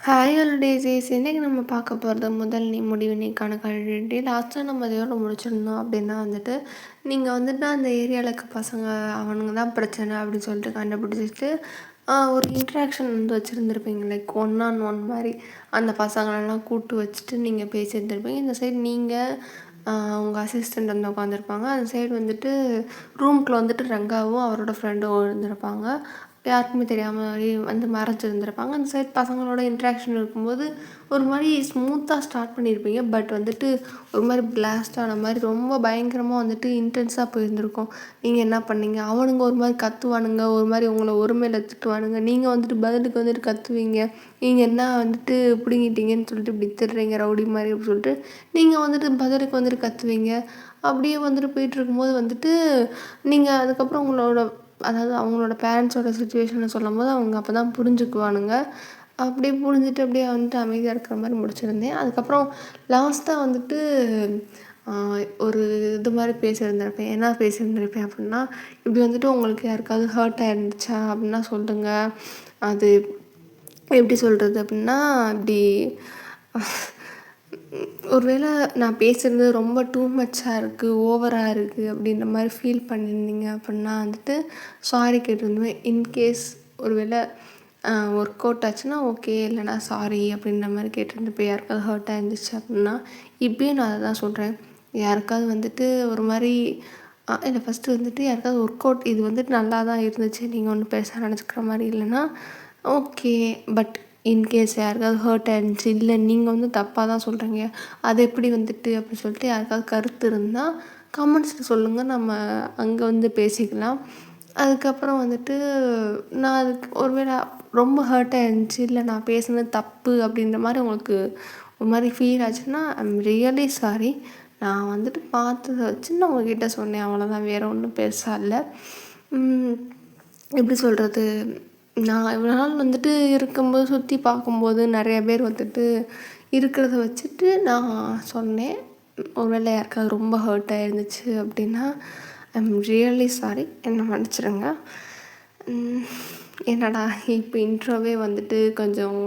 Hi ஹாலிடேஸஸ் இன்னைக்கு நம்ம பார்க்க போகிறது முதல் நீ முடிவு நீக்கான கல்வி. லாஸ்ட்டாக நம்ம இதோட முடிச்சிருந்தோம் அப்படின்னா வந்துட்டு நீங்கள் வந்துட்டு அந்த ஏரியாவில் இருக்க பசங்க அவனுங்க தான் பிரச்சனை அப்படின்னு சொல்லிட்டு கண்டுபிடிச்சிட்டு ஒரு இன்ட்ராக்ஷன் வந்து வச்சுருந்துருப்பீங்க. லைக் ஒன் ஆன் ஒன் மாதிரி அந்த பசங்களெல்லாம் கூப்பிட்டு வச்சுட்டு நீங்கள் பேசியிருந்துருப்பீங்க. இந்த சைடு நீங்கள் உங்கள் அசிஸ்டண்ட் வந்து உட்காந்துருப்பாங்க. அந்த சைடு வந்துட்டு ரூம்குள்ளே வந்துட்டு ரங்காவும் அவரோட ஃப்ரெண்டும் இருந்திருப்பாங்க. யாருக்குமே தெரியாமல் வந்து மறைச்சிருந்துருப்பாங்க. அந்த சைட் பசங்களோட இன்ட்ராக்ஷன் இருக்கும்போது ஒரு மாதிரி ஸ்மூத்தாக ஸ்டார்ட் பண்ணியிருப்பீங்க. பட் வந்துட்டு ஒரு மாதிரி பிளாஸ்ட் ஆன மாதிரி ரொம்ப பயங்கரமாக வந்துட்டு இன்டென்ஸாக போயிருந்துருக்கும். நீங்கள் என்ன பண்ணீங்க, அவனுங்க ஒரு மாதிரி கத்துவானுங்க, ஒரு மாதிரி உங்களை ஒருமையில் திட்டுவானுங்க, நீங்கள் வந்துட்டு பதிலுக்கு வந்துட்டு கத்துவீங்க. நீங்கள் என்ன வந்துட்டு பிடிங்கிட்டீங்கன்னு சொல்லிட்டு இப்படி திட்டுறீங்க ரவுடி மாதிரி அப்படின்னு சொல்லிட்டு நீங்கள் வந்துட்டு பதிலுக்கு வந்துட்டு கத்துவீங்க. அப்படியே வந்துட்டு போயிட்டு இருக்கும்போது வந்துட்டு நீங்கள் அதுக்கப்புறம் அதாவது அவங்களோட பேரண்ட்ஸோட சுச்சுவேஷனை சொல்லும்போது அவங்க அப்போ தான் புரிஞ்சுக்குவானுங்க. அப்படியே புரிஞ்சுட்டு அப்படியே வந்துட்டு அமைதியாக இருக்கிற மாதிரி முடிச்சிருந்தேன். அதுக்கப்புறம் லாஸ்ட்டாக வந்துட்டு ஒரு இது மாதிரி பேசியிருந்திருப்பேன். என்ன பேசியிருந்திருப்பேன் அப்படின்னா, இப்படி வந்துட்டு உங்களுக்கு யாருக்காவது ஹர்ட் ஆயிருந்துச்சா அப்படின்னா சொல்லுங்கள். அது எப்படி சொல்கிறது அப்படின்னா, இப்படி ஒருவேளை நான் பேசுகிறது ரொம்ப டூ மச்சாக இருக்குது, ஓவராக இருக்குது அப்படின்ற மாதிரி ஃபீல் பண்ணியிருந்தீங்க அப்படின்னா வந்துட்டு சாரி கேட்டிருந்தேன். இன்கேஸ் ஒருவேளை ஒர்க் அவுட் ஆச்சுன்னா ஓகே, இல்லைனா சாரி அப்படின்ற மாதிரி கேட்டிருந்தப்போ யாருக்காவது ஹர்ட் ஆயிருந்துச்சு அப்படின்னா இப்பயும் நான் அதை தான் சொல்கிறேன். யாருக்காவது வந்துட்டு ஒரு மாதிரி இல்லை ஃபஸ்ட்டு வந்துட்டு யாருக்காவது ஒர்க் அவுட் இது வந்துட்டு நல்லா தான் இருந்துச்சு, நீங்கள் ஒன்றும் பெருசாக நினச்சிக்கிற மாதிரி இல்லைன்னா ஓகே. பட் இன்கேஸ் யாருக்காவது ஹர்ட் ஆயிருந்துச்சு, இல்லை நீங்கள் வந்து தப்பாக தான் சொல்கிறீங்க, அது எப்படி வந்துட்டு அப்படின்னு சொல்லிட்டு யாருக்காவது கருத்து இருந்தால் கமெண்ட்ஸில் சொல்லுங்கள். நம்ம அங்கே வந்து பேசிக்கலாம். அதுக்கப்புறம் வந்துட்டு நான் அதுக்கு ஒருவேளை ரொம்ப ஹர்ட் ஆயிருந்துச்சு, இல்லை நான் பேசுனது தப்பு அப்படின்ற மாதிரி உங்களுக்கு ஒரு மாதிரி ஃபீல் ஆச்சுன்னா ஐம் ரியலி சாரி. நான் வந்துட்டு பார்த்தத வச்சு நான் உங்ககிட்ட சொன்னேன், அவ்வளோதான், வேறு ஒன்றும் பெருசாக இல்லை. எப்படி சொல்கிறது, நான் இவ்வளோ நாள் வந்துட்டு இருக்கும்போது சுற்றி பார்க்கும்போது நிறைய பேர் வந்துட்டு இருக்கிறத வச்சுட்டு நான் சொன்னேன். ஒருவேளை யாருக்காவது ரொம்ப ஹர்ட் ஆயிருந்துச்சு அப்படின்னா ஐம் ரியலி சாரி, என்னை மன்னிச்சிடுங்க. என்னடா இப்போ இன்ட்ரோவே வந்துட்டு கொஞ்சம்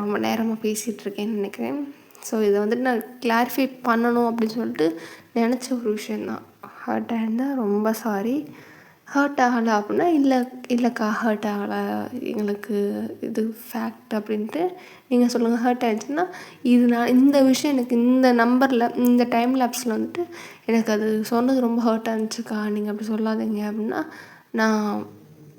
ரொம்ப நேரமாக பேசிகிட்ருக்கேன்னு நினைக்கிறேன். ஸோ இதை வந்துட்டு நான் கிளாரிஃபை பண்ணணும் அப்படின்னு சொல்லிட்டு நினச்ச ஒரு விஷயந்தான். ஹர்ட் ஆயிருந்தால் ரொம்ப சாரி. ஹர்ட் ஆகலை அப்படின்னா இல்லைக்கா ஹர்ட் ஆகலை, எங்களுக்கு இது ஃபேக்ட் அப்படின்ட்டு நீங்கள் சொல்லுங்கள். ஹர்ட் ஆகிடுச்சுன்னா நான் இந்த விஷயம் எனக்கு இந்த நம்பரில் இந்த டைம் லேப்ஸில் வந்துட்டு எனக்கு அது சொன்னது ரொம்ப ஹர்ட் ஆகிடுச்சுக்கா, நீங்கள் அப்படி சொல்லாதீங்க அப்படின்னா நான்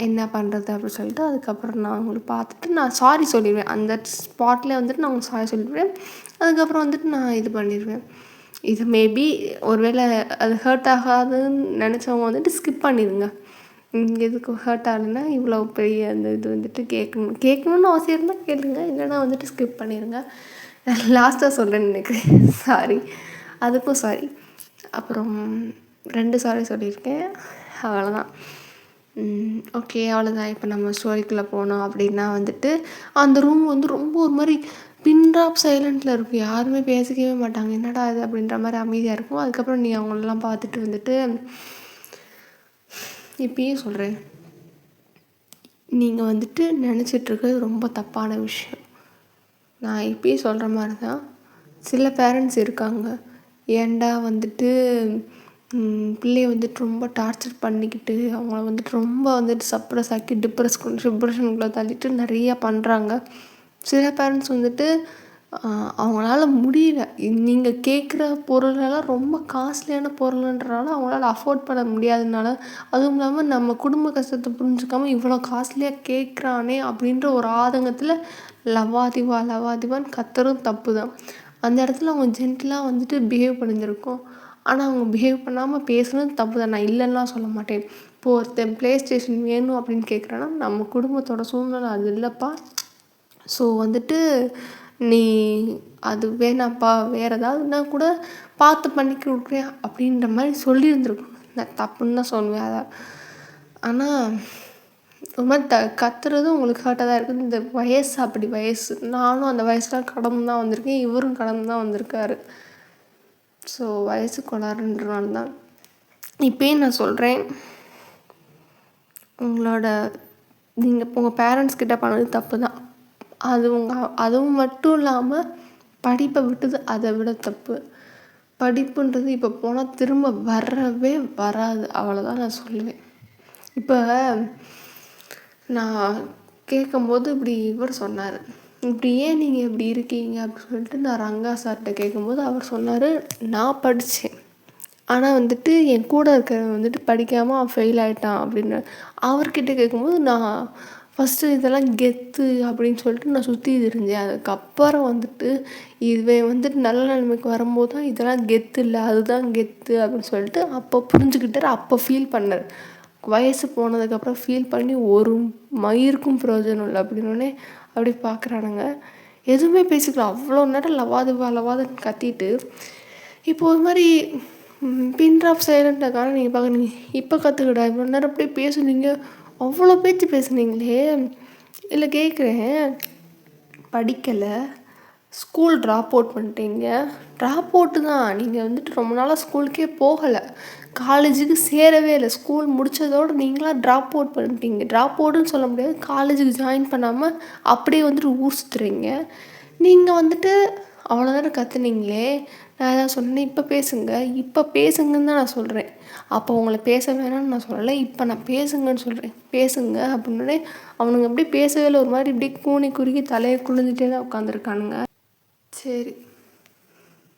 என்ன பண்ணுறது அப்படின்னு சொல்லிட்டு அதுக்கப்புறம் நான் உங்களுக்கு பார்த்துட்டு நான் சாரி சொல்லிடுவேன். அந்த ஸ்பாட்லேயே வந்துட்டு நான் உங்களுக்கு சாரி சொல்லிடுவேன். அதுக்கப்புறம் வந்துட்டு நான் இது பண்ணிடுவேன். இது மேபி ஒருவேளை அது ஹர்ட் ஆகாதுன்னு நினச்சவங்க வந்துட்டு ஸ்கிப் பண்ணிடுங்க. எதுக்கு ஹர்ட் ஆகலைன்னா இவ்வளோ பெரிய அந்த இது வந்துட்டு கேட்கணுன்னு அவசியம் இருந்தால் கேளுங்க, இல்லைனா வந்துட்டு ஸ்கிப் பண்ணிடுங்க. லாஸ்ட்டாக சொல்கிறேன்னு நினைக்கிறேன், சாரி. அதுக்கும் சாரி. அப்புறம் 2 சாரி சொல்லியிருக்கேன், அவ்வளோதான். ஓகே, அவ்வளோதான். இப்போ நம்ம ஸ்டோரிக்குள்ளே போனோம் அப்படின்னா வந்துட்டு அந்த ரூம் வந்து ரொம்ப ஒரு மாதிரி பின் ட்ராப் சைலண்ட்டில் இருக்கும். யாருமே பேசிக்கவே மாட்டாங்க. என்னடா இது அப்படின்ற மாதிரி அமைதியாக இருக்கும். அதுக்கப்புறம் நீ அவங்களெல்லாம் பார்த்துட்டு வந்துட்டு இப்பயும் சொல்கிறேன், நீங்கள் வந்துட்டு நினச்சிட்ருக்கிறது ரொம்ப தப்பான விஷயம். நான் இப்பயும் சொல்கிற மாதிரி தான் சில பேரண்ட்ஸ் இருக்காங்க. ஏன்டா வந்துட்டு பிள்ளைய வந்துட்டு ரொம்ப டார்ச்சர் பண்ணிக்கிட்டு அவங்கள வந்துட்டு ரொம்ப வந்துட்டு சப்ரஸ் ஆக்கி டிப்ரெஷனுக்குள்ளே தள்ளிட்டு நிறையா பண்ணுறாங்க. சில பேரண்ட்ஸ் வந்துட்டு அவங்களால முடியல, நீங்கள் கேட்குற பொருளெல்லாம் ரொம்ப காஸ்ட்லியான பொருளுன்றனால அவங்களால அஃபோர்ட் பண்ண முடியாததுனால, அதுவும் இல்லாமல் நம்ம குடும்ப கஷ்டத்தை புரிஞ்சுக்காமல் இவ்வளோ காஸ்ட்லியாக கேட்குறானே அப்படின்ற ஒரு ஆதங்கத்தில் லவாதிவான்னு கத்துறதும் தப்பு தான். அந்த இடத்துல அவங்க ஜென்டிலாக வந்துட்டு பிஹேவ் பண்ணியிருந்திருக்கோம். ஆனால் அவங்க பிஹேவ் பண்ணாமல் பேசுனது தப்பு தான், நான் இல்லைன்னுலாம் சொல்ல மாட்டேன். இப்போது ஒருத்தன் ப்ளே ஸ்டேஷன் வேணும் அப்படின்னு கேட்குறான்னா நம்ம குடும்பத்தோட சூழ்நிலை அது இல்லைப்பா. ஸோ வந்துட்டு நீ அது வேணாப்பா, வேறு ஏதாவதுனா கூட பார்த்து பண்ணி கொடுக்குறேன் அப்படின்ற மாதிரி சொல்லியிருந்துருக்கணும். நான் தப்புன்னு தான் சொல்லுவேன் அதை. ஆனால் ஒரு மாதிரி கத்துறது உங்களுக்கு ஹர்ட்டாக தான் இருக்குது. இந்த வயசு அப்படி வயசு, நானும் அந்த வயசுலாம் கடந்து தான் வந்திருக்கேன், இவரும் கடந்து தான் வந்திருக்காரு. ஸோ வயசு கோளாறுன்றனால தான் இப்போயும் நான் சொல்கிறேன், நீங்கள் உங்கள் பேரண்ட்ஸ் கிட்ட பண்ணது தப்பு தான். அதுவும் மட்டும் இல்லாமல் படிப்பை விட்டது அதை விட தப்பு. படிப்புன்றது இப்போ போனால் திரும்ப வரவே வராது, அவ்வளோதான் நான் சொல்லுவேன். இப்போ நான் கேட்கும்போது இப்படி இவர் சொன்னார், இப்படி ஏன் நீங்கள் இப்படி இருக்கீங்க அப்படின்னு சொல்லிட்டு நான் ரங்கா சார்கிட்ட கேட்கும்போது அவர் சொன்னார், நான் படித்தேன், ஆனால் வந்துட்டு என் கூட இருக்கிறவன் வந்துட்டு படிக்காமல் அவன் ஃபெயில் ஆகிட்டான் அப்படின்னு. அவர்கிட்ட கேட்கும்போது நான் ஃபஸ்ட்டு இதெல்லாம் கெத்து அப்படின்னு சொல்லிட்டு நான் சுற்றி திரிஞ்சேன். அதுக்கப்புறம் வந்துட்டு இதுவே வந்துட்டு நல்ல நிலைமைக்கு வரும்போது தான் இதெல்லாம் கெத்து இல்லை, அதுதான் கெத்து அப்படின்னு சொல்லிட்டு அப்போ புரிஞ்சுக்கிட்டார், அப்போ ஃபீல் பண்ணார். வயசு போனதுக்கப்புறம் ஃபீல் பண்ணி ஒரு மயிருக்கும் பிரயோஜனம் இல்லை அப்படின்னோடனே அப்படி பார்க்குறானுங்க. எதுவுமே பேசிக்கலாம், அவ்வளோ நேரம் லவாதுன்னு கத்திட்டு இப்போ ஒரு மாதிரி பின் ட்ராப் சைலண்ட்டாக்கான நீங்கள் பார்க்குறீங்க. இப்போ கற்றுக்கிட்டா இவ்வளோ நேரம் அப்படியே பேசுனீங்க, அவ்வளோ பேச்சு பேசுனீங்களே. இல்லை கேட்குறேன், படிக்கலை, ஸ்கூல் ட்ராப் அவுட் பண்ணிட்டீங்க. ட்ராப் அவுட்டு தான், நீங்கள் வந்துட்டு ரொம்ப நாளாக ஸ்கூலுக்கே போகலை, காலேஜுக்கு சேரவே இல்லை, ஸ்கூல் முடித்ததோடு நீங்களாக ட்ராப் அவுட் பண்ணிட்டீங்க. ட்ராப் அவுட்டுன்னு சொல்ல முடியாது, காலேஜுக்கு ஜாயின் பண்ணாமல் அப்படியே வந்துட்டு ஊர் சுற்றுறீங்க. நீங்கள் வந்துட்டு அவ்வளோ நேரம் கற்றுனீங்களே. நான் எதாவது சொன்னேன், இப்போ பேசுங்கன்னு தான் நான் சொல்கிறேன். அப்போ உங்களை பேச வேணாம்னு நான் சொல்லலை, இப்போ நான் பேசுங்கன்னு சொல்கிறேன். பேசுங்க அப்படின்னே அவனுங்க அப்படியே பேசவே இல்லை, ஒரு மாதிரி இப்படி கூனி குறுக்கி தலையை குளிஞ்சிட்டே தான் உட்காந்துருக்கானுங்க. சரி,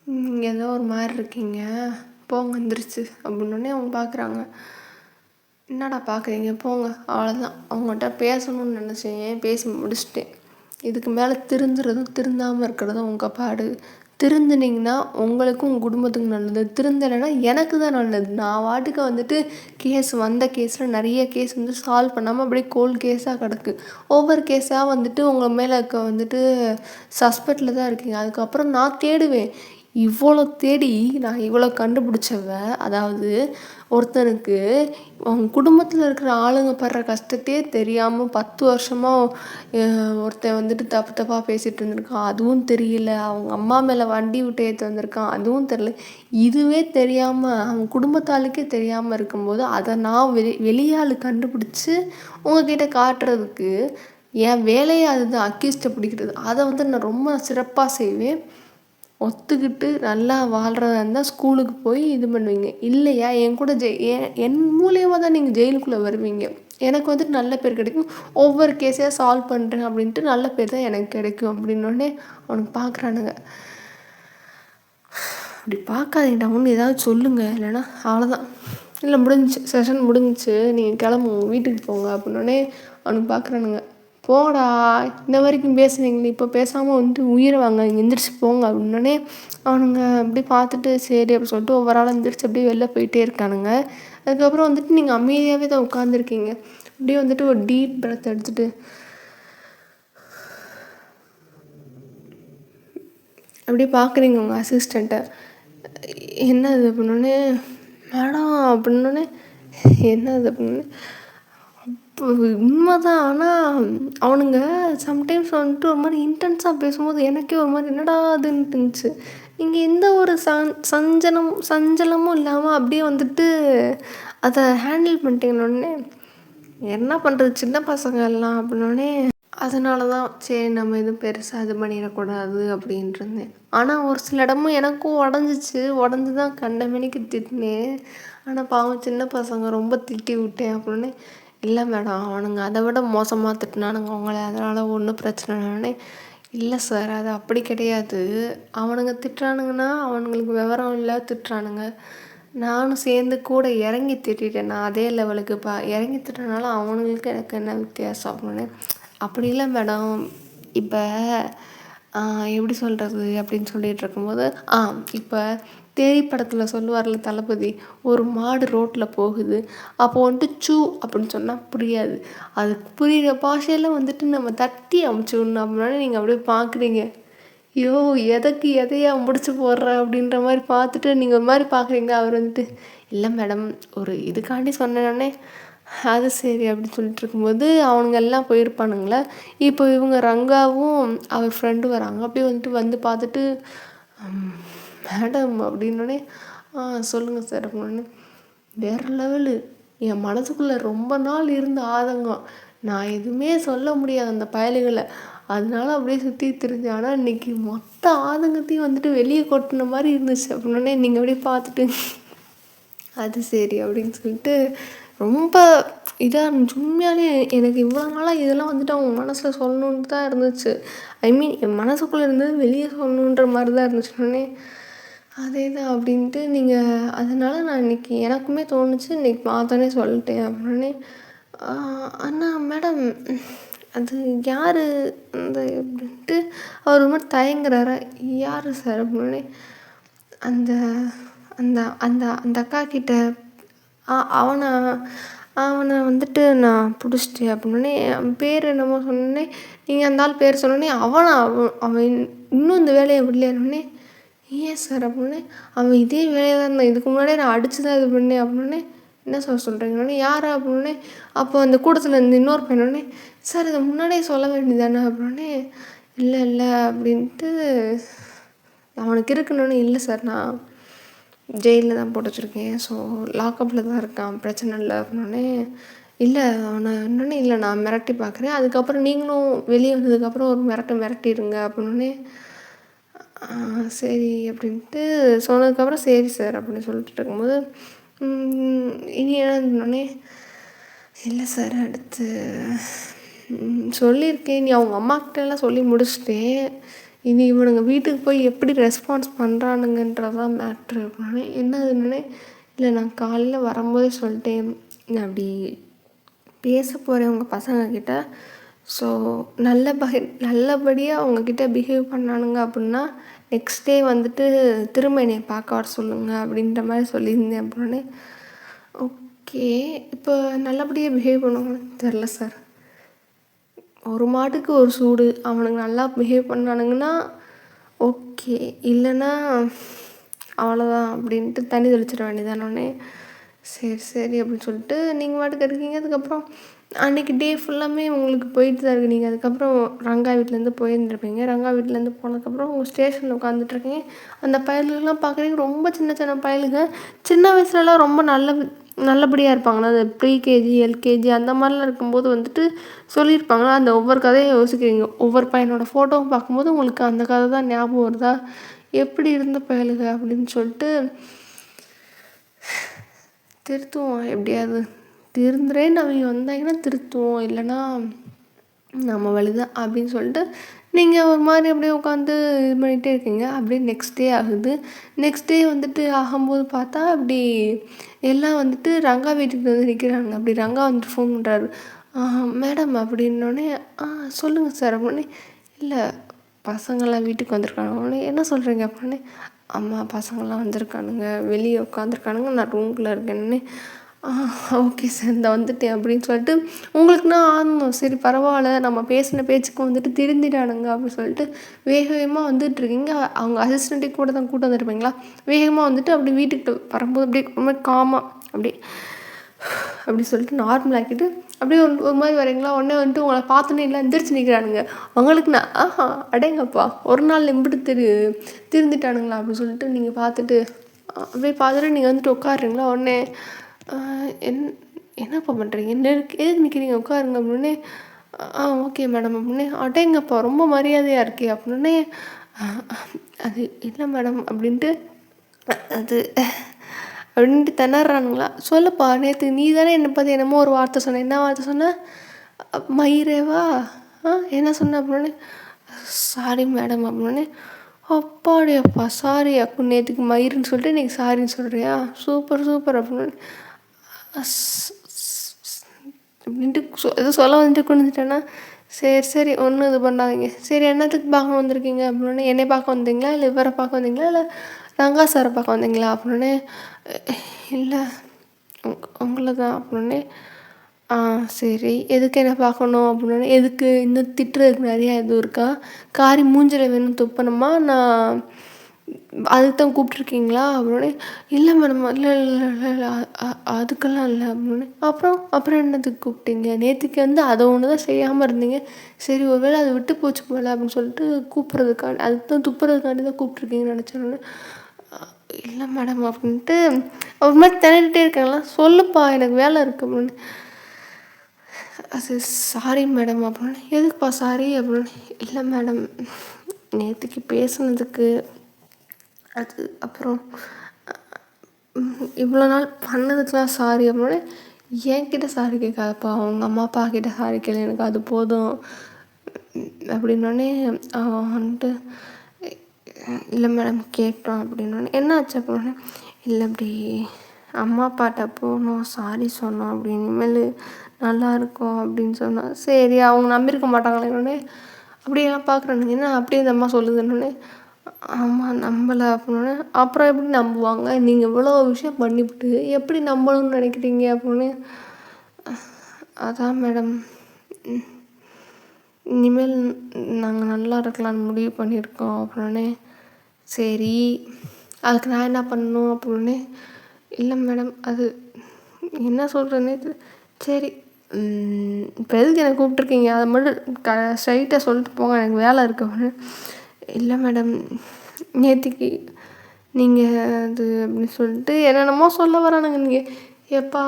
நீங்கள் ஏதோ ஒரு மாதிரி இருக்கீங்க, போங்க எந்திரிச்சு அப்படின்னோடனே அவங்க பார்க்குறாங்க. என்னடா பார்க்குறீங்க, போங்க, அவ்வளோதான். அவங்கள்ட்ட பேசணும்னு நினச்சேன், பேசி முடிச்சிட்டேன். இதுக்கு மேலே திருந்துறதும் திருந்தாமல் இருக்கிறதும் உங்கள் பாடு. திருந்துனீங்கன்னா உங்களுக்கும் உங்கள் குடும்பத்துக்கும் நல்லது, திருந்தலைன்னா எனக்கு தான் நல்லது. நான் வாட்டுக்கு வந்துட்டு வந்த கேஸில் நிறைய கேஸ் வந்து சால்வ் பண்ணாமல் அப்படியே கோல்டு கேஸாக கிடக்கு. ஒவ்வொரு கேஸாக வந்துட்டு உங்கள் மேலே வந்துட்டு சஸ்பெக்டில் தான் இருக்கீங்க. அதுக்கப்புறம் நான் தேடுவேன், இவ்வளோ தேடி நான் இவ்வளோ கண்டுபிடிச்சவ, அதாவது ஒருத்தனுக்கு அவங்க குடும்பத்தில் இருக்கிற ஆளுங்க படுற கஷ்டத்தையே தெரியாமல் 10 வருஷமாக ஒருத்தன் வந்துட்டு தப்பாக பேசிகிட்டு இருந்திருக்கான், அதுவும் தெரியல. அவங்க அம்மா மேலே வண்டி விட்டு ஏற்று வந்திருக்கான், அதுவும் தெரியல. இதுவே தெரியாமல் அவங்க குடும்பத்தாளுக்கே தெரியாமல் இருக்கும்போது அதை நான் வெளியாள் கண்டுபிடிச்சி உங்ககிட்ட காட்டுறதுக்கு என் வேலையை அதுதான், அக்யூஸ்ட்டை பிடிக்கிறது. அதை வந்து நான் ரொம்ப சிறப்பாக செய்வேன். ஒத்துக்கிட்டு நல்லா வாழ்கிறதா இருந்தால் ஸ்கூலுக்கு போய் இது பண்ணுவீங்க. இல்லையா என் கூட என் மூலியமாக தான் நீங்கள் ஜெயிலுக்குள்ளே வருவீங்க. எனக்கு வந்துட்டு நல்ல பேர் கிடைக்கும், ஒவ்வொரு கேஸையாக சால்வ் பண்ணுறேன் அப்படின்ட்டு நல்ல பேர் தான் எனக்கு கிடைக்கும் அப்படின்னோடனே அவனுக்கு பார்க்குறானுங்க. அப்படி பார்க்காதீங்கடா, ஒன்று ஏதாவது சொல்லுங்கள், இல்லைன்னா அவ்வளோதான், இல்லை முடிஞ்சிச்சு, செஷன் முடிஞ்சிச்சு, நீங்கள் கிளம்புங்க, வீட்டுக்கு போங்க அப்படின்னோடனே அவனுக்கு பார்க்குறானுங்க. போடா, இன்ன வரைக்கும் பேசுனீங்களே, இப்போ பேசாமல் வந்துட்டு உயிரை வாங்க, இங்கே எந்திரிச்சு போங்க அப்படின்னோடனே அவனுங்க அப்படி பார்த்துட்டு சரி அப்படி சொல்லிட்டு ஒவ்வொரு ஆளும் எந்திரிச்சு அப்படியே வெளில போயிட்டே இருக்கானுங்க. அதுக்கப்புறம் வந்துட்டு நீங்கள் அமைதியாகவே தான் உட்காந்துருக்கீங்க. அப்படியே வந்துட்டு ஒரு டீப் பிரெத் எடுத்துகிட்டு அப்படியே பார்க்குறீங்க உங்கள் அசிஸ்டண்ட்டை. என்னது அப்படின்னோடனே, மேடம் அப்படின்னோடனே, என்னது அப்படின்னே, உண்மைதான். ஆனால் அவனுங்க சம்டைம்ஸ் வந்துட்டு ஒரு மாதிரி இன்டென்ஸாக பேசும்போது எனக்கே ஒரு மாதிரி என்னடா அதுன்ட்டு இருந்துச்சு. நீங்கள் எந்த ஒரு சஞ்சலமும் இல்லாமல் அப்படியே வந்துட்டு அதை ஹேண்டில் பண்ணிட்டீங்கன்னொடனே, என்ன பண்ணுறது சின்ன பசங்க எல்லாம் அப்படின்னோடனே, அதனால தான் சரி நம்ம எதுவும் பெருசாக இது பண்ணிடக்கூடாது அப்படின்ட்டு இருந்தேன். ஆனால் ஒரு சில இடமும் எனக்கும் உடஞ்சி தான் கண்டமேனிக்கு திட்டினேன். ஆனால் பாவம் சின்ன பசங்க ரொம்ப திட்டி விட்டேன் அப்படின்னு. இல்லை மேடம், அவனுங்க அதை விட மோசமாக திட்டினானுங்க அவங்கள, அதனால் ஒன்றும் பிரச்சனை இல்லைன்னே. இல்லை சார், அது அப்படி கிடையாது, அவனுங்க திட்டுறானுங்கன்னா அவனுங்களுக்கு விவரம் இல்லை திட்டுறானுங்க, நானும் சேர்ந்து கூட இறங்கி திட்டேன், நான் அதே லெவலுக்கு இறங்கி திட்டுறதுனால அவனுங்களுக்கு எனக்கு என்ன வித்தியாசம் அப்படின்னு. அப்படி இல்லை மேடம், இப்போ எப்படி சொல்கிறது அப்படின்னு சொல்லிகிட்டு இருக்கும்போது இப்போ தேரி படத்தில் சொல்லுவார்ல தளபதி, ஒரு மாடு ரோட்டில் போகுது, அப்போ வந்துட்டு சூ அப்படின்னு சொன்னால் புரியாது, அது புரிகிற பாஷையில் வந்துட்டு நம்ம தட்டி அமுச்சிடணும் அப்படின்னா நீங்கள் அப்படியே பார்க்குறீங்க. ஐயோ எதையா முடிச்சு போடுற அப்படின்ற மாதிரி பார்த்துட்டு நீங்கள் ஒரு மாதிரி பார்க்குறீங்க. அவர் வந்துட்டு இல்லை மேடம், ஒரு இதுக்காண்டி சொன்னோடனே அது சரி அப்படின்னு சொல்லிட்டு இருக்கும்போது அவனுங்க எல்லாம் போயிருப்பானுங்களே. இப்போ இவங்க ரங்காவும் அவர் ஃப்ரெண்டு வராங்க. அப்படியே வந்து பார்த்துட்டு மேடம் அப்படின்னோடனே சொல்லுங்கள் சார் அப்படின்னோடனே, வேறு லெவலு. என் மனசுக்குள்ளே ரொம்ப நாள் இருந்த ஆதங்கம், நான் எதுவுமே சொல்ல முடியாது அந்த பயலுகளை, அதனால அப்படியே சுற்றி திரிஞ்சேன். ஆனால் இன்றைக்கி மொத்த ஆதங்கத்தையும் வந்துட்டு வெளியே கொட்டின மாதிரி இருந்துச்சு. அப்படின்னே நீங்கள் அப்படியே பார்த்துட்டு அது சரி அப்படின்னு சொல்லிட்டு ரொம்ப இதாக இருந்துச்சு. உண்மையாலே எனக்கு இவ்வளோ நாளாக இதெல்லாம் வந்துட்டு அவங்க மனசில் சொல்லணுன்ட்டு தான் இருந்துச்சு. ஐ மீன் என் மனசுக்குள்ளே இருந்தது வெளியே சொல்லணுன்ற மாதிரி தான் இருந்துச்சு. உடனே அதே தான் அப்படின்ட்டு நீங்கள் அதனால் நான் இன்றைக்கி எனக்குமே தோணுச்சு, இன்றைக்கி பார்த்தோன்னே சொல்லிட்டேன். அப்படின்னே அண்ணா மேடம் அது யார் அந்த அப்படின்ட்டு அவர் ஒரு மாதிரி தயங்குறாரா, யார் சார் அப்படின்னே அந்த அந்த அந்த அந்த அக்கா கிட்ட அவனை அவனை வந்துட்டு நான் பிடிச்சிட்டேன் அப்படின்னே அவன் பேர் என்னமோ சொன்னோடனே நீங்கள் அந்த ஆள் பேர் சொன்னோடனே அவன் இன்னும் இந்த வேலையை விடலையானே ஏன் சார் அப்படின்னே அவன் இதே வேலையை தான் இருந்தான், இதுக்கு முன்னாடியே நான் அடிச்சு தான் இது பண்ணேன் அப்படின்னே என்ன சார் சொல்கிறீங்கன்னே யார் அப்படின்னே அப்போ அந்த கூட்டத்தில் இருந்து இன்னொரு பையனோடனே சார் இதை முன்னாடியே சொல்ல வேண்டியதானே அப்படின்னே இல்லை அப்படின்ட்டு அவனுக்கு இருக்குன்னு இல்லை சார் நான் ஜெயிலில் தான் போட்டு வச்சுருக்கேன், ஸோ லாக்கப்பில் தான் இருக்கான், பிரச்சனை இல்லை அப்படின்னே இல்லை அவனை இன்னொன்னே இல்லை நான் மிரட்டி பார்க்குறேன், அதுக்கப்புறம் நீங்களும் வெளியே வந்ததுக்கப்புறம் ஒரு மிரட்டிடுங்க அப்படின்னே சரி அப்படின்ட்டு சொன்னதுக்கப்புறம் சரி சார் அப்படின்னு சொல்லிட்டு இருக்கும்போது இனி என்னன்னே இல்லை சார் அடுத்து சொல்லியிருக்கேன், நீ அவங்க அம்மாக்கிட்டெல்லாம் சொல்லி முடிச்சிட்டேன், இனி இவனுங்க வீட்டுக்கு போய் எப்படி ரெஸ்பான்ஸ் பண்ணுறானுங்கன்றதான் மேட்ரு அப்படின்னே என்னதுன்னே இல்லை நான் காலையில் வரும்போதே சொல்லிட்டேன் நான் அப்படி பேச போகிறேன் உங்கள் பசங்கக்கிட்ட, ஸோ நல்லபடியாக அவங்கக்கிட்ட பிஹேவ் பண்ணானுங்க அப்படின்னா நெக்ஸ்ட் டே வந்துட்டு திரும்ப என்னை பார்க்க வர சொல்லுங்கள் அப்படின்ற மாதிரி சொல்லியிருந்தேன் அப்படின்னே ஓகே இப்போ நல்லபடியாக பிஹேவ் பண்ணுவாங்கன்னு தெரில சார், ஒரு மாட்டுக்கு ஒரு சூடு, அவனுங்க நல்லா பிஹேவ் பண்ணானுங்கன்னா ஓகே, இல்லைன்னா அவ்வளோதான் அப்படின்ட்டு தண்ணி தெளிச்சிட வேண்டியதானே. சரி அப்படின்னு சொல்லிட்டு நீங்கள் பாட்டுக்கு இருக்கீங்க. அதுக்கப்புறம் அன்றைக்கி டே ஃபுல்லாமே உங்களுக்கு போயிட்டு தான் இருக்குது. நீங்கள் அதுக்கப்புறம் ரங்கா வீட்டிலேருந்து போயிருந்துருப்பீங்க. ரங்கா வீட்டிலேருந்து போனதுக்கப்புறம் உங்கள் ஸ்டேஷனில் உட்காந்துட்ருக்கீங்க. அந்த பயலுகெல்லாம் பார்க்குறீங்க ரொம்ப சின்ன பயலுங்க. சின்ன வயசுலலாம் ரொம்ப நல்லபடியாக இருப்பாங்களா, அந்த ப்ரீகேஜி எல்கேஜி அந்த மாதிரிலாம் இருக்கும்போது வந்துட்டு சொல்லியிருப்பாங்களா, அந்த ஒவ்வொரு கதையும் யோசிக்கிறீங்க. ஒவ்வொரு பையனோட ஃபோட்டோவும் பார்க்கும்போது உங்களுக்கு அந்த கதை தான் ஞாபகம் வருதா, எப்படி இருந்த பயலுக அப்படின்னு சொல்லிட்டு திருத்துவோம். எப்படியாவது திருந்துறேன்னு அவங்க வந்தாங்கன்னா திருத்துவோம், இல்லைன்னா நம்ம வழிதான் அப்படின்னு சொல்லிட்டு நீங்கள் ஒரு மாதிரி அப்படியே உட்காந்து இது பண்ணிகிட்டே இருக்கீங்க. அப்படியே நெக்ஸ்ட் டே ஆகுது. நெக்ஸ்ட் டே வந்துட்டு ஆகும்போது பார்த்தா அப்படி எல்லாம் வந்துட்டு ரங்கா வீட்டுக்கு வந்து நிற்கிறாங்க. அப்படி ரங்கா வந்துட்டு ஃபோன் பண்ணுறாரு, மேடம் அப்படின்னோடனே சொல்லுங்கள் சார் அப்படின்னே இல்லை பசங்களாம் வீட்டுக்கு வந்திருக்காங்க உடனே என்ன சொல்கிறீங்க அப்படின்னே அம்மா பசங்கள்லாம் வந்திருக்கானுங்க, வெளியே உட்காந்துருக்கானுங்க, நான் ரூம்குள்ளே இருக்கேன்னு ஓகே சார் இந்த வந்துட்டேன் அப்படின்னு சொல்லிட்டு உங்களுக்குன்னா ஆனந்தம், சரி பரவாயில்ல நம்ம பேசின பேச்சுக்கு வந்துட்டு திருந்திடானுங்க அப்படின்னு சொல்லிட்டு வேகமாக வந்துட்டுருக்கீங்க. அவங்க அசிஸ்டண்ட்டே கூட தான் கூட்டு வந்துருப்பீங்களா, வேகமாக வந்துட்டு அப்படி வீட்டுக்கு வரும்போது அப்படியே ரொம்ப காமாக அப்படி சொல்லிட்டு நார்மல் ஆக்கிட்டு அப்படியே ஒரு மாதிரி வரீங்களா, உடனே வந்துட்டு உங்களை பார்த்தோன்னே இல்லை எந்திரிச்சு நிற்கிறானுங்க. அவங்களுக்கு நான் அடேங்கப்பா ஒரு நாள் எம்பிட்டு திருந்திட்டானுங்களா அப்படின்னு சொல்லிட்டு நீங்கள் பார்த்துட்டு அப்படியே பார்த்துட்டு நீங்கள் வந்துட்டு உட்காருங்களா. உடனே என்னப்பா பண்ணுறீங்க, எதுக்கு நிற்கிறீங்க, உட்காருங்க அப்படின்னே ஓகே மேடம் அப்படின்னே அடேங்கப்பா ரொம்ப மரியாதையாக இருக்கே அப்படின்னே அது இல்லை மேடம் அப்படின்ட்டு அது அப்படின்ட்டு திணறானுங்களா. சொல்லுப்பா நேற்று நீ தானே என்னை பார்த்து என்னமோ ஒரு வார்த்தை சொன்ன, என்ன வார்த்தை சொன்ன, மயிரேவா என்ன சொன்ன அப்படின்னே சாரி மேடம் அப்படின்னே அப்பாடியப்பா சாரி அப்போ நேற்றுக்கு மயிருன்னு சொல்லிட்டு இன்றைக்கி சாரின்னு சொல்கிறியா, சூப்பர் அப்படின்னு அப்படின்ட்டு எதுவும் சொல்ல வந்துட்டு கொண்டுட்டேன்னா சரி ஒன்றும் இது பண்ணாதீங்க, சரி என்னத்துக்கு பார்க்க வந்திருக்கீங்க அப்படின்னே என்னை பார்க்க வந்தீங்களா இல்லை இவரை பார்க்க வந்தீங்களா இல்லை ரங்கா சாரை பார்க்க வந்தீங்களா அப்படின்னே இல்லை உங்களை தான் அப்படின்னே சரி எதுக்கு என்ன பார்க்கணும் அப்படின்னே எதுக்கு இன்னும் திட்டுறதுக்கு நிறையா எதுவும் இருக்கா, காரி மூஞ்சில் வேணும் துப்பணுமா, நான் அதுக்கு தான் கூப்பிட்ருக்கீங்களா அப்படின்னே இல்லை மேடம் இல்லை அதுக்கெல்லாம் இல்லை அப்படின்னே அப்புறம் என்னத்துக்கு கூப்பிட்டீங்க, நேற்றுக்கு வந்து அதை ஒன்று தான் செய்யாமல் இருந்தீங்க, சரி ஒருவேளை அதை விட்டு போச்சு போல அப்படின்னு சொல்லிட்டு கூப்பிட்றதுக்காண்டி அதுக்கு தான் துப்புறதுக்காண்டி தான் கூப்பிட்ருக்கீங்கன்னு நினச்சோன்னு இல்லை மேடம் அப்படின்ட்டு ஒரு மாதிரி திணறிட்டே இருக்காங்களா. சொல்லுப்பா எனக்கு வேலை இருக்குது அப்படின்னு அது சாரி மேடம் அப்படின்னு. எதுக்குப்பா சாரி அப்படின்னு. இல்லை மேடம், நேற்றுக்கு பேசுனதுக்கு, அது அப்புறம் இவ்வளோ நாள் பண்ணதுக்கெலாம் சாரி அப்படின்னு. என்கிட்ட சாரி கேட்காதப்பா, அவங்க அம்மா அப்பா கிட்ட சாரி கேளு, எனக்கு அது போதும் அப்படின்னோடனே அவன் வந்துட்டு இல்லை மேடம் கேட்டோம் அப்படின்னோடனே என்ன ஆச்சு அப்படின்னோடனே, இல்லை அப்படி அம்மா அப்பாட்ட போனோம், சாரி சொன்னோம், அப்படி இனிமேல் நல்லாயிருக்கும் அப்படின்னு சொன்னோம். சரி அவங்க நம்பியிருக்க மாட்டாங்களேன்னொடனே, அப்படியெல்லாம் பார்க்குறானுங்க என்ன அப்படியே இந்த அம்மா சொல்லுதுன்னொடனே, ஆமாம் நம்பலை அப்படின்னோடனே, அப்புறம் எப்படி நம்புவாங்க, நீங்கள் இவ்வளோ விஷயம் பண்ணிவிட்டு எப்படி நம்பணும்னு நினைக்கிறீங்க அப்படின்னு. அதான் மேடம், இனிமேல் நாங்கள் நல்லா இருக்கலாம்னு முடிவு பண்ணியிருக்கோம் அப்படின்னே. சரி அதுக்கு நான் என்ன பண்ணணும் அப்படின்னு. இல்லை மேடம், அது என்ன சொல்கிறேன்னே சரி இப்போ எதுக்கு என்னை கூப்பிட்ருக்கீங்க, அதை மட்டும் ஸ்ட்ரைட்டாக சொல்லிட்டு போங்க, எனக்கு வேலை இருக்கு அப்படின்னு. இல்லை மேடம், நேற்றுக்கு நீங்கள் அது அப்படின்னு சொல்லிட்டு என்னென்னமோ சொல்ல வரானுங்க. நீங்கள் எப்பா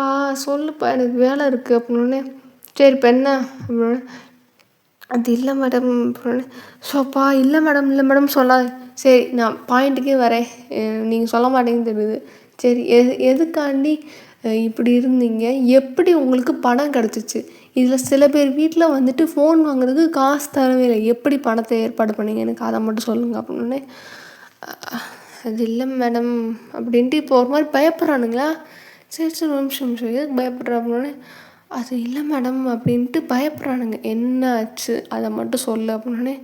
சொல்லுப்பா எனக்கு வேலை இருக்குது அப்படின்னே. சரி இப்போ என்ன அப்படின்னு. அது இல்லை மேடம் அப்படின்னு. ஸோப்பா இல்லை மேடம் இல்லை மேடம் சொல்லாது. சரி நான் பாயிண்ட்டுக்கே வரேன், நீங்கள் சொல்ல மாட்டேங்குன்னு தெரியுது. சரி எதுக்காண்டி இப்படி இருந்தீங்க, எப்படி உங்களுக்கு பணம் கிடச்சிச்சு, இதில் சில பேர் வீட்டில் வந்துட்டு ஃபோன் வாங்குறதுக்கு காசு தரவே இல்லை, எப்படி பணத்தை ஏற்பாடு பண்ணீங்க எனக்கு அதை மட்டும் சொல்லுங்கள் அப்படின்னே. அது இல்லை மேடம் அப்படின்ட்டு இப்போ ஒரு மாதிரி பயப்படுறானுங்களா. சரி சரி ஒரு நிமிஷம் எதுக்கு பயப்படுற அப்படின்னே. அது இல்லை மேடம் அப்படின்ட்டு பயப்படுறானுங்க. என்ன ஆச்சு அதை மட்டும் சொல்லு அப்படின்னே.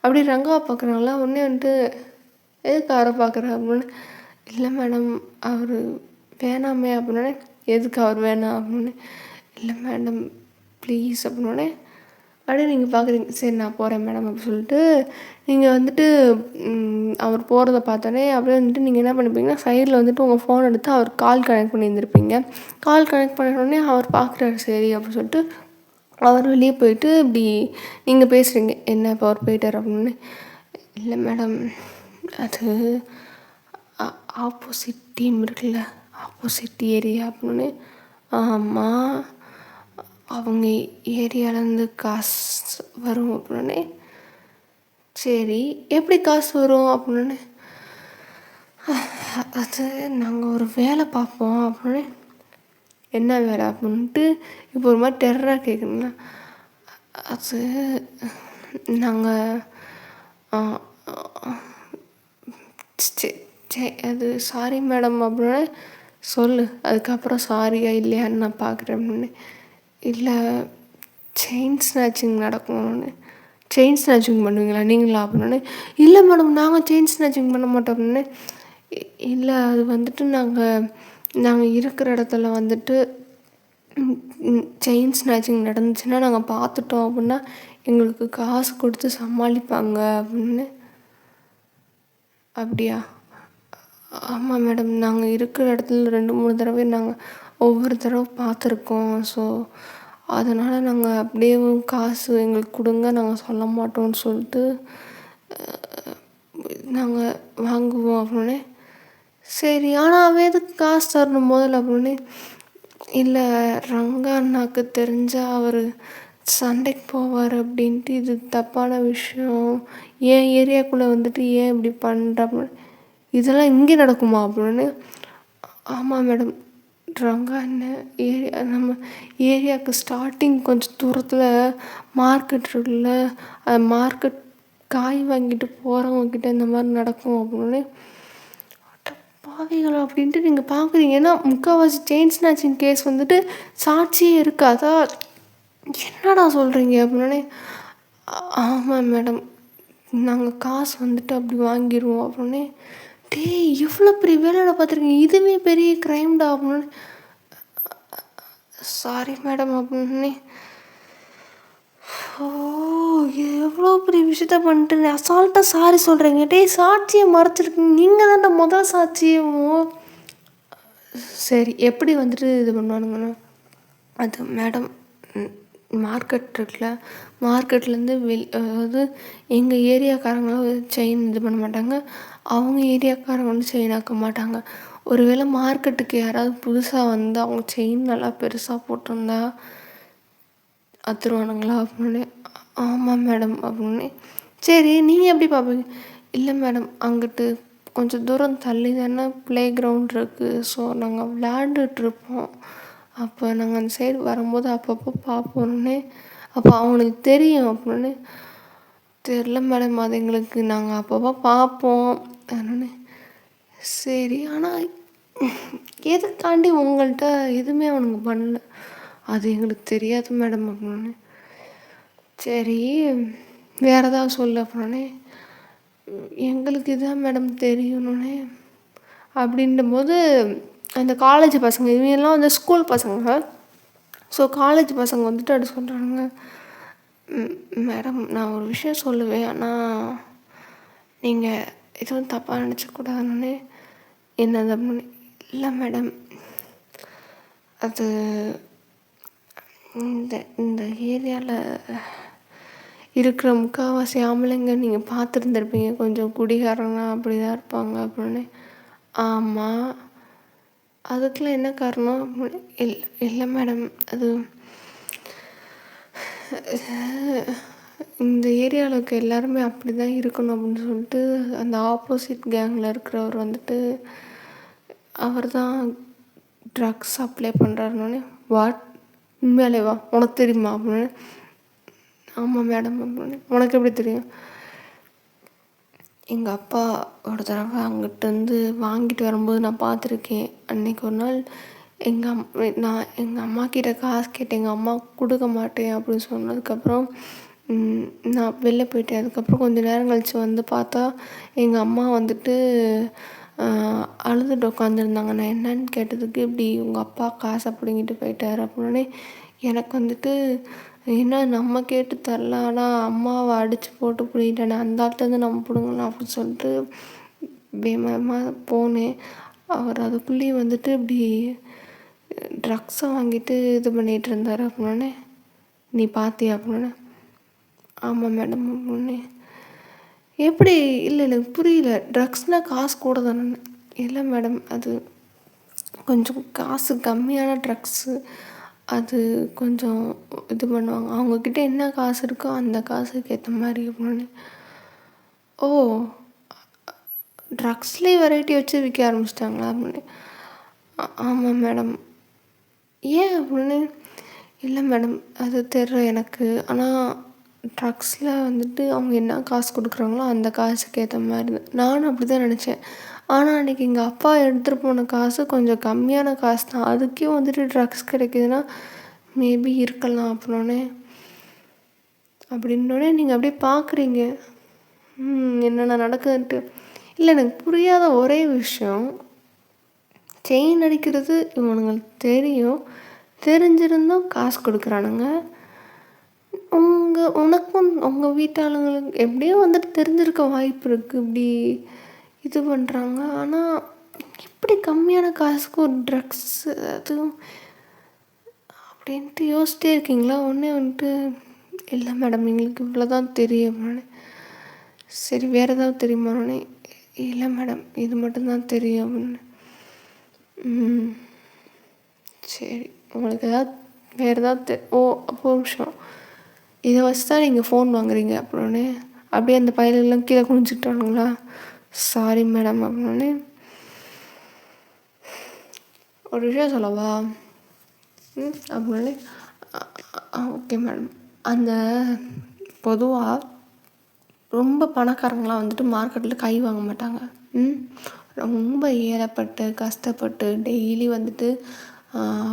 அப்படி ரங்காவை பார்க்குறாங்களா. உடனே வந்துட்டு எதுக்கு அவரை பார்க்குற அப்படின்னு. இல்லை மேடம் அவர் வேணாமே அப்படின்னே. எதுக்கு அவர் வேணாம் அப்படின்னு. இல்லை மேடம் ப்ளீஸ் அப்படின்னே. அப்படியே நீங்கள் பார்க்குறீங்க. சரி நான் போகிறேன் மேடம் அப்படின்னு சொல்லிட்டு நீங்கள் வந்துட்டு அவர் போகிறத பார்த்தோன்னே அப்படியே வந்துட்டு நீங்கள் என்ன பண்ணிப்பீங்கன்னா, சைடில் வந்துட்டு உங்கள் ஃபோன் எடுத்து அவர் கால் கனெக்ட் பண்ணியிருந்திருப்பீங்க. கால் கனெக்ட் பண்ணினோடனே அவர் பார்க்குறாரு சரி அப்படின்னு சொல்லிட்டு அவர் வெளியே போயிட்டு இப்படி நீங்கள் பேசுகிறீங்க, என்ன இப்போ அவர் போயிட்டார் அப்படின்னு. இல்லை மேடம், அது ஆப்போசிட் டீம் இருக்குல்ல, ஆப்போசிட் ஏரியா அப்படின்னு. ஆமாம், அவங்க ஏரியாவிலேருந்து காசு வரும் அப்படின்னே. சரி எப்படி காசு வரும் அப்படின்னு. அது நாங்கள் ஒரு வேலை பார்ப்போம் அப்படின்னு. என்ன வேலை அப்படின்ட்டு இப்போ ஒரு மாதிரி டெரராக கேட்குறீங்களா. அது நாங்கள் அது சாரி மேடம் அப்படின்னு சொல்லு, அதுக்கப்புறம் சாரியா இல்லையான்னு நான் பார்க்குறேன் அப்படின்னு. இல்லை செயின் ஸ்நாச்சிங் நடக்கும்னு. செயின் ஸ்நாச்சிங் பண்ணுவீங்களா நீங்களா அப்படின்னு. இல்லை மேடம் நாங்கள் செயின் ஸ்நாச்சிங் பண்ண மாட்டோம் அப்படின்னு. இல்லை அது வந்துட்டு நாங்கள் இருக்கிற இடத்துல வந்துட்டு செயின் ஸ்நாச்சிங் நடந்துச்சுன்னா நாங்கள் பார்த்துட்டோம் அப்படின்னா எங்களுக்கு காசு கொடுத்து சமாளிப்பாங்க அப்படின்னு. அப்படியா. ஆமாம் மேடம், நாங்கள் இருக்கிற இடத்துல 2-3 தடவை நாங்கள் ஒவ்வொரு தடவை பார்த்துருக்கோம். ஸோ அதனால் நாங்கள் அப்படியே காசு எங்களுக்கு கொடுங்க, நாங்கள் சொல்ல மாட்டோம்னு சொல்லிட்டு நாங்கள் வாங்குவோம் அப்படின்னு. சரி ஆனால் அவன் எதுக்கு காசு தரணும் முதல்ல அப்படின்னு. இல்லை ரங்கா அண்ணாக்கு தெரிஞ்சால் அவர் சண்டைக்கு போவார் அப்படின்ட்டு இது தப்பான விஷயம், ஏன் ஏரியாக்குள்ளே வந்துட்டு ஏன் இப்படி பண்ணுற அப்படின்னு. இதெல்லாம் இங்கே நடக்குமா அப்படின்னு. ஆமாம் மேடம், ரங்கா அண்ணன் நம்ம ஏரியாவுக்கு ஸ்டார்டிங் கொஞ்சம் தூரத்தில் மார்க்கெட் இருக்குல்ல, அது மார்க்கெட் காய் வாங்கிட்டு போகிறவங்கக்கிட்ட இந்த மாதிரி நடக்கும் அப்படின்னு. பாவிகளா அப்படின்ட்டு நீங்கள் பார்க்குறீங்க. ஏன்னா முக்கால்வாசி செயின் ஸ்நாச்சிங் கேஸ் வந்துட்டு சாட்சியே இருக்காதா. என்னடா சொல்கிறீங்க அப்படின்னே. ஆமாம் மேடம், நாங்கள் காசு வந்துட்டு அப்படி வாங்கிடுவோம் அப்படின்னே. டேய் எவ்வளோ பெரிய வேலையோட பார்த்துருக்கீங்க, இதுவே பெரிய க்ரைம்டா அப்படின்னு. சாரி மேடம் அப்படின்னு. ஓ எவ்வளோ பெரிய விஷயத்த பண்ணிட்டு அசால்ட்டாக சாரி சொல்கிறீங்க. டேய் சாட்சியை மறைச்சிருக்கீங்க, நீங்கள் தான்டா முதல் சாட்சியமோ. சரி எப்படி வந்துட்டு இது பண்ணுவானுங்கண்ணா. அது மேடம் மார்க்கெட் இருக்குல்ல, மார்க்கெட்லேருந்து அதாவது எங்கள் ஏரியாக்காரங்களும் செயின் இது பண்ண மாட்டாங்க, அவங்க ஏரியாக்காரங்க வந்து செயின் ஆக்க மாட்டாங்க. ஒருவேளை மார்க்கெட்டுக்கு யாராவது புதுசாக வந்து அவங்க செயின் நல்லா பெருசாக போட்டிருந்தா அத்துருவானுங்களா அப்படின்னு. ஆமாம் மேடம் அப்படின்னு. சரி நீங்கள் எப்படி பார்ப்பீங்க? இல்லை மேடம், அங்கிட்டு கொஞ்சம் தூரம் தள்ளி தானே ப்ளே கிரவுண்ட் இருக்குது. ஸோ நாங்கள் விளையாண்டுட்ருப்போம். அப்போ நாங்கள் அந்த சைடு வரும்போது அப்பப்போ பார்ப்போன்னே. அப்போ அவனுக்கு தெரியும் அப்படின்னு. தெரில மேடம், அது எங்களுக்கு நாங்கள் அப்பப்போ பார்ப்போம் அப்படின்னு. சரி, ஆனால் எதுக்காண்டி உங்கள்கிட்ட எதுவுமே அவனுங்க பண்ணல, அது எங்களுக்கு தெரியாது மேடம் அப்படின்னு. சரி, வேறு ஏதாவது சொல்லு அப்படின்னே. எங்களுக்கு இதான் மேடம் தெரியணுன்னே. அப்படின்னும்போது அந்த காலேஜ் பசங்க இவங்கெல்லாம் வந்து ஸ்கூல் பசங்க. ஸோ காலேஜ் பசங்க வந்துட்டு அப்படி சொல்கிறாங்க, மேடம் நான் ஒரு விஷயம் சொல்லுவேன், ஆனால் நீங்கள் எதுவும் தப்பாக நினச்சக்கூடாதுன்னு. என்னது அப்படின்னு. இல்லை மேடம், அது இந்த இந்த ஏரியாவில் இருக்கிற முக்கால்வாசி ஆம்பளைங்க நீங்கள் பார்த்துருந்துருப்பீங்க, கொஞ்சம் குடிகாரனா அப்படி தான் இருப்பாங்க அப்படின்னு. ஆமாம், அதுக்கெலாம் என்ன காரணம் அப்படின்னு. இல்லை மேடம், அது இந்த ஏரியாவில் இருக்க எல்லாருமே அப்படி தான் இருக்கணும் அப்படின்னு சொல்லிட்டு அந்த ஆப்போசிட் கேங்கில் இருக்கிறவர் வந்துட்டு அவர் தான் ட்ரக்ஸ் அப்ளை பண்ணுறாருனோடனே. வாட், உண்மையாலேவா, உனக்கு தெரியுமா அப்படின்னு. ஆமாம் மேடம் அப்படின்னு. உனக்கு எப்படி தெரியும்? எங்கள் அப்பா ஒரு தடவை அங்கிட்டேருந்து வாங்கிட்டு வரும்போது நான் பார்த்துருக்கேன். அன்றைக்கி ஒரு நாள் நான் எங்கள் அம்மாக்கிட்ட காசு கேட்டேன். எங்கள் அம்மா கொடுக்க மாட்டேன் அப்படின்னு சொன்னதுக்கப்புறம் நான் வெளில போயிட்டேன். அதுக்கப்புறம் கொஞ்சம் நேரம் கழித்து வந்து பார்த்தா எங்கள் அம்மா வந்துட்டு அழுதுட்டு உட்காந்துருந்தாங்க. நான் என்னன்னு கேட்டதுக்கு, இப்படி உங்கள் அப்பா காசை பிடுங்கிட்டு போயிட்டார் அப்படின்னே. எனக்கு வந்துட்டு என்ன நம்ம கேட்டு தரல, ஆனால் அம்மாவை அடித்து போட்டு பிடிக்கிட்டானே, அந்த ஆள்கிட்டருந்து நம்ம பிடுங்கலாம் அப்படின்னு சொல்லிட்டு வேகமாக போனேன். அவர் அதுக்குள்ளேயும் வந்துட்டு இப்படி ட்ரக்ஸை வாங்கிட்டு இது பண்ணிகிட்டு இருந்தார் அப்படின்னே. நீ பார்த்தியா அப்படின்னே. ஆமாம் மேடம் அப்படின்னே. எப்படி? இல்லை எனக்கு புரியல, ட்ரக்ஸ்னால் காசு கூட தானே? இல்லை மேடம், அது கொஞ்சம் காசு கம்மியான ட்ரக்ஸு, அது கொஞ்சம் இது பண்ணுவாங்க, அவங்கக்கிட்ட என்ன காசு இருக்கோ அந்த காசுக்கு ஏற்ற மாதிரி அப்படின்னு. ஓ, ட்ரக்ஸ்லேயே வெரைட்டி வச்சு விற்க ஆரம்பிச்சிட்டாங்களா அப்படின்னு. ஆமாம் மேடம். ஏன் அப்படின்னு. இல்லை மேடம், அது தெரியும் எனக்கு, ஆனால் ட்ரக்ஸில் வந்துட்டு அவங்க என்ன காசு கொடுக்குறாங்களோ அந்த காசுக்கு ஏற்ற மாதிரி நானும் அப்படி தான் நினச்சேன். ஆனால் அன்றைக்கி எங்கள் அப்பா எடுத்துகிட்டு போன காசு கொஞ்சம் கம்மியான காசு தான், அதுக்கே வந்துட்டு ட்ரக்ஸ் கிடைக்குதுன்னா மேபி இருக்கலாம் அப்படின்னோடனே. அப்படின்னோடனே நீங்கள் அப்படியே பார்க்குறீங்க என்னென்ன நடக்குதுன்ட்டு. இல்லை, எனக்கு புரியாத ஒரே விஷயம், செயின் அடிக்கிறது இவனுங்களுக்கு தெரியும், தெரிஞ்சிருந்தும் காசு கொடுக்குறானுங்க. உனக்கும் உங்கள் வீட்டாளுங்களுக்கு எப்படியும் வந்துட்டு தெரிஞ்சிருக்க வாய்ப்பு இருக்குது, இப்படி இது பண்ணுறாங்க. ஆனால் இப்படி கம்மியான காசுக்கு ஒரு ட்ரக்ஸு அதுவும் அப்படின்ட்டு யோசிச்சிட்டே இருக்கீங்களா? ஒன்றே வந்துட்டு இல்லை மேடம், எங்களுக்கு இவ்வளோ தான் தெரியும் அப்படின்னு. சரி, வேறு ஏதாவது தெரியுமானே? இல்லை மேடம், இது மட்டும்தான் தெரியும் அப்படின்னு. சரி, உங்களுக்கு ஏதாவது வேறு ஏதாவது ஓ, அப்போ ஒரு நிமிஷம், இதை வச்சு தான் நீங்கள் ஃபோன் வாங்குறீங்க அப்படின்னு. அப்படியே அந்த பையலெல்லாம் கீழே குனிஞ்சிட்டானுங்களா? சாரி மேடம் அப்படின்னு. ஒரு விஷயம் சொல்லவா அப்படின்னு. Okay madam. அந்த பொதுவாக ரொம்ப பணக்காரங்களாம் வந்துட்டு மார்க்கெட்டில் கை வாங்க மாட்டாங்க. ரொம்ப ஏழைப்பட்டு கஷ்டப்பட்டு டெய்லி வந்துட்டு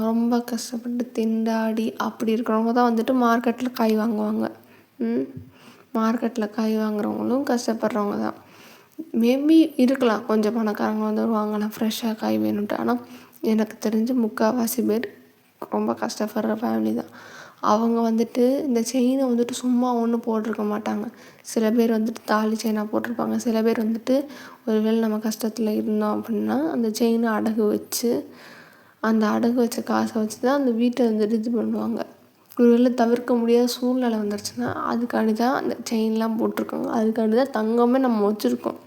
ரொம்ப கஷ்டப்பட்டு திண்டாடி அப்படி இருக்கிறவங்க தான் வந்துட்டு மார்க்கெட்டில் கை வாங்குவாங்க. மார்க்கெட்டில் கை வாங்குறவங்களும் கஷ்டப்படுறவங்க தான். மேபி இருக்கலாம் கொஞ்சம் பணக்காரங்க வந்து வாங்கலாம் ஃப்ரெஷ்ஷாக காய் வேணும்ட்டு. ஆனால் எனக்கு தெரிஞ்சு முக்கால்வாசி பேர் ரொம்ப கஷ்டப்படுற ஃபேமிலி தான். அவங்க வந்துட்டு இந்த செயினை வந்துட்டு சும்மா ஒன்றும் போட்டிருக்க மாட்டாங்க. சில பேர் வந்துட்டு தாலி செயினாக போட்டிருப்பாங்க. சில பேர் வந்துட்டு ஒருவேளை நம்ம கஷ்டத்தில் இருந்தோம் அப்படின்னா அந்த செயினை அடகு வச்சு அந்த அடகு வச்ச காசை வச்சு தான் அந்த வீட்டை வந்துட்டு இது பண்ணுவாங்க. ஒருவேளை தவிர்க்க முடியாத சூழ்நிலை வந்துருச்சுன்னா அதுக்காண்டி தான் அந்த செயின்லாம் போட்டிருக்காங்க. அதுக்காண்டி தான் தங்கமே நம்ம வச்சுருக்கோம்.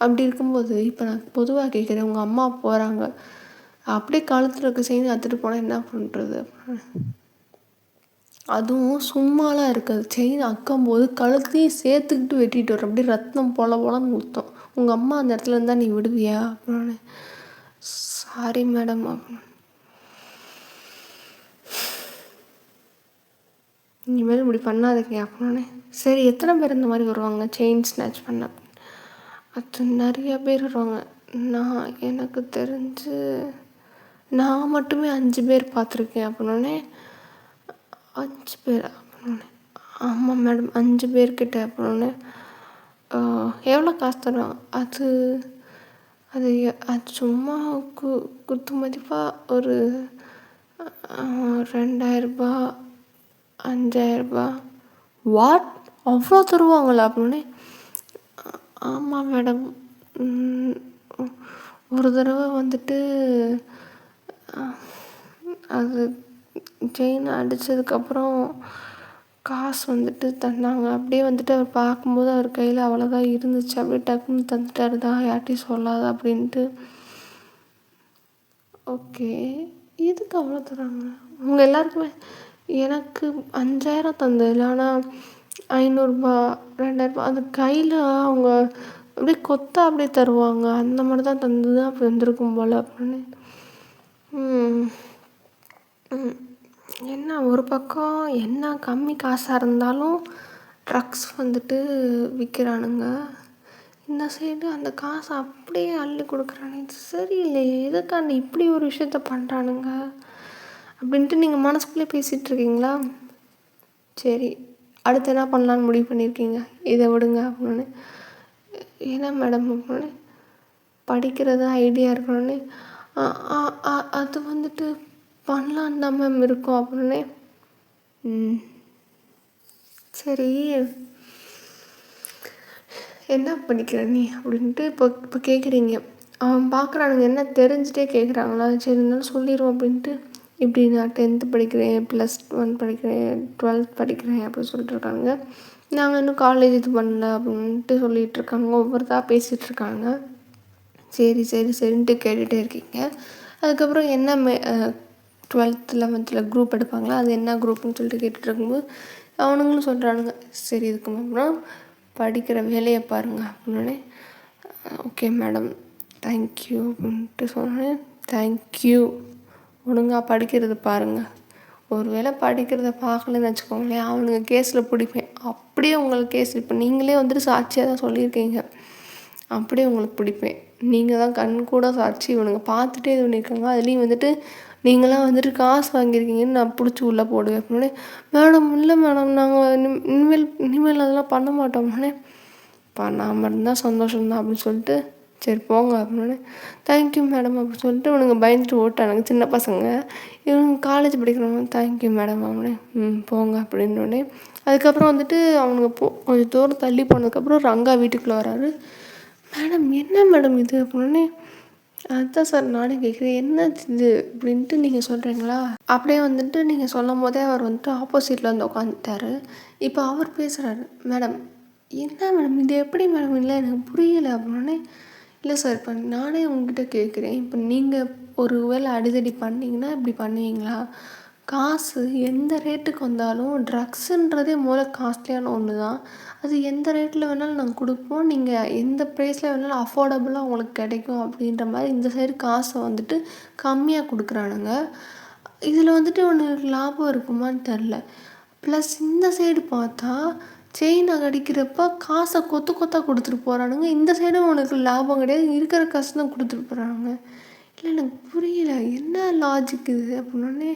அப்படி இருக்கும்போது இப்போ நான் பொதுவாக கேட்குறேன், உங்கள் அம்மா போகிறாங்க, அப்படியே கழுத்தில் இருக்க செயின் எடுத்துகிட்டு போனால் என்ன பண்ணுறது? அதுவும் சும்மாலாம் இருக்காது. செயின் அக்கும்போது கழுத்தையும் சேர்த்துக்கிட்டு வெட்டிட்டு வரும். அப்படியே ரத்தம் பொல பொலன்னு ஊற்றும். உங்கள் அம்மா அந்த இடத்துல இருந்தால் நீ விடுவியா அப்படின்னு. சாரி மேடம் அப்படின்னு. இனிமேல் இப்படி பண்ணாதீங்க அப்படின்னு. சரி எத்தனை பேர் இந்த மாதிரி வருவாங்க செயின் ஸ்நாச் பண்ண? அது நிறைய பேர் வருவாங்க. எனக்கு தெரிஞ்சு நான் மட்டுமே 5 பேர் பார்த்துருக்கேன் அப்படின்னோடனே. 5 பேரா அப்படின்னோடனே. ஆமாம் மேடம் 5 பேர்கிட்ட அப்படின்னோடனே. எவ்வளோ காசு தருவாங்க? அது அது அது சும்மா குத்து மதிப்பாக ஒரு 2000ரூபா 5000ரூபா. வாட், அவ்வளோ தருவாங்களா அப்படின்னே. ஆமாம் மேடம். ஒரு தடவை வந்துட்டு அது செயின் அடித்ததுக்கப்புறம் காசு வந்துட்டு தந்தாங்க. அப்படியே வந்துட்டு அவர் பார்க்கும்போது அவர் கையில் அவ்வளோதான் இருந்துச்சு. அப்படியே டக்குன்னு தந்துட்டாரு தான், யார்கிட்டையும் சொல்லாத அப்படின்ட்டு. ஓகே, எதுக்கு அவ்வளோ தராங்க? அவங்க எல்லாருக்குமே எனக்கு 5000 தந்ததில்ல. ஆனால் 500ரூபா 2000ரூபா அந்த கையில் அவங்க அப்படியே கொத்தா அப்படியே தருவாங்க. அந்த மாதிரி தான் தந்து தான் அப்படி வந்திருக்கும் போல் அப்படின்னு. என்ன ஒரு பக்கம் என்ன கம்மி காசாக இருந்தாலும் ட்ரக்ஸ் வந்துட்டு விற்கிறானுங்க. இந்த சைடு அந்த காசை அப்படியே அள்ளி கொடுக்குறானுங்க. இது சரியில்லையே, எதுக்காண்டி இப்படி ஒரு விஷயத்த பண்ணுறானுங்க அப்படின்ட்டு நீங்கள் மனசுக்குள்ளே பேசிகிட்ருக்கீங்களா? சரி, அடுத்து என்ன பண்ணலான்னு முடிவு பண்ணியிருக்கீங்க? இதை விடுங்க அப்படின்னு. என்ன மேடம் அப்படின்னு. படிக்கிறது ஐடியா இருக்கணும்னு. அது வந்துட்டு பண்ணலான்னு தான் மேம் இருக்கோம் அப்படின்னு. சரி, என்ன படிக்கிற நீ அப்படின்ட்டு இப்போ கேட்குறீங்க. அவன் பார்க்குறானுங்க, என்ன தெரிஞ்சுட்டே கேட்குறாங்களா? சரி இருந்தாலும் சொல்லிடுவோம் அப்படின்ட்டு. இப்படி நான் 10th படிக்கிறேன், +1 படிக்கிறேன், 12th படிக்கிறேன் அப்படின்னு சொல்லிட்டு இருக்காங்க. நாங்கள் இன்னும் காலேஜ் இது பண்ணல அப்படின்ட்டு சொல்லிகிட்டு இருக்காங்க. ஒவ்வொருத்தா பேசிகிட்ருக்காங்க. சரி சரி சரின்ட்டு கேட்டுகிட்டே இருக்கீங்க. அதுக்கப்புறம் என்ன 12th 11th குரூப் எடுப்பாங்களா, அது என்ன குரூப்னு சொல்லிட்டு கேட்டுட்டு இருக்கும்போது அவனுங்களும் சொல்கிறானுங்க, சரி இதுக்கு அப்புறம் படிக்கிற வேலையை பாருங்கள் அப்படின்னே. ஓகே மேடம் தேங்க்யூ அப்படின்ட்டு சொன்னேன். தேங்க்யூ, ஒழுங்காக படிக்கிறது பாருங்கள். ஒரு வேளை படிக்கிறத பார்க்கலன்னு வச்சுக்கோங்களேன், அவனுங்க கேஸில் பிடிப்பேன். அப்படியே உங்களுக்கு கேஸ், இப்போ நீங்களே வந்துட்டு சாட்சியாக தான் சொல்லியிருக்கீங்க, அப்படியே உங்களுக்கு பிடிப்பேன். நீங்கள் தான் கண் கூட சாட்சி. இவனுங்க பார்த்துட்டே இது பண்ணியிருக்காங்க. அதுலேயும் வந்துட்டு நீங்களாம் வந்துட்டு காசு வாங்கியிருக்கீங்கன்னு நான் பிடிச்சி உள்ளே போடுவேன் அப்படின்னே. மேடம் இல்லை மேடம், நாங்கள் இனிமேல் அதெல்லாம் பண்ண மாட்டோம் அப்படின்னே. பண்ணாமல் இருந்தால் சந்தோஷம்தான் அப்படின்னு சொல்லிட்டு சரி போங்க அப்படின்னு. தேங்க்யூ மேடம் அப்படின்னு சொல்லிட்டு இவனுங்க பயந்துட்டு ஓட்டானுங்க, சின்ன பசங்க. இவனுங்க காலேஜ் படிக்கிறவங்க தேங்க்யூ மேடம் அப்படின்னு. போங்க அப்படின்னோடனே. அதுக்கப்புறம் வந்துட்டு அவனுங்க கொஞ்சம் தூரம் தள்ளி போனதுக்கப்புறம் ரங்கா வீட்டுக்குள்ளே வராரு. மேடம் என்ன மேடம் இது அப்படின்னே. அதுதான் சார் நானே கேட்குறேன், என்ன இது அப்படின்ட்டு நீங்கள் சொல்கிறீங்களா? அப்படியே வந்துட்டு நீங்கள் சொல்லும் போதே அவர் வந்துட்டு ஆப்போசிட்டில் வந்து உட்காந்துட்டாரு. இப்போ அவர் பேசுகிறாரு, மேடம் என்ன மேடம் இது எப்படி மேடம், இல்லை எனக்கு புரியலை அப்படின்னே. இல்லை சார், இப்போ நானே உங்ககிட்ட கேட்குறேன், இப்போ நீங்கள் ஒரு வேளை அடிதடி பண்ணிங்கன்னா இப்படி பண்ணுவீங்களா? காசு எந்த ரேட்டுக்கு வந்தாலும் ட்ரக்ஸுன்றதே காஸ்ட்லியான ஒன்று தான். அது எந்த ரேட்டில் வேணாலும் நாங்கள் கொடுப்போம், நீங்கள் எந்த ப்ரைஸில் வேணாலும் அஃபோர்டபுளாக உங்களுக்கு கிடைக்கும் அப்படின்ற மாதிரி இந்த சைடு காசை வந்துட்டு கம்மியாக கொடுக்குறானுங்க. இதில் வந்துட்டு உனக்கு லாபம் இருக்குமான்னு தெரில. ப்ளஸ் இந்த சைடு பார்த்தா செயினை கடிக்கிறப்ப காசை கொத்து கொத்தாக கொடுத்துட்டு போகிறானுங்க. இந்த சைடும் உனக்கு லாபம் கிடையாது, இருக்கிற காசு தான் கொடுத்துட்டு போகிறானுங்க. இல்லை எனக்கு புரியல, என்ன லாஜிக் இது அப்படின்னே.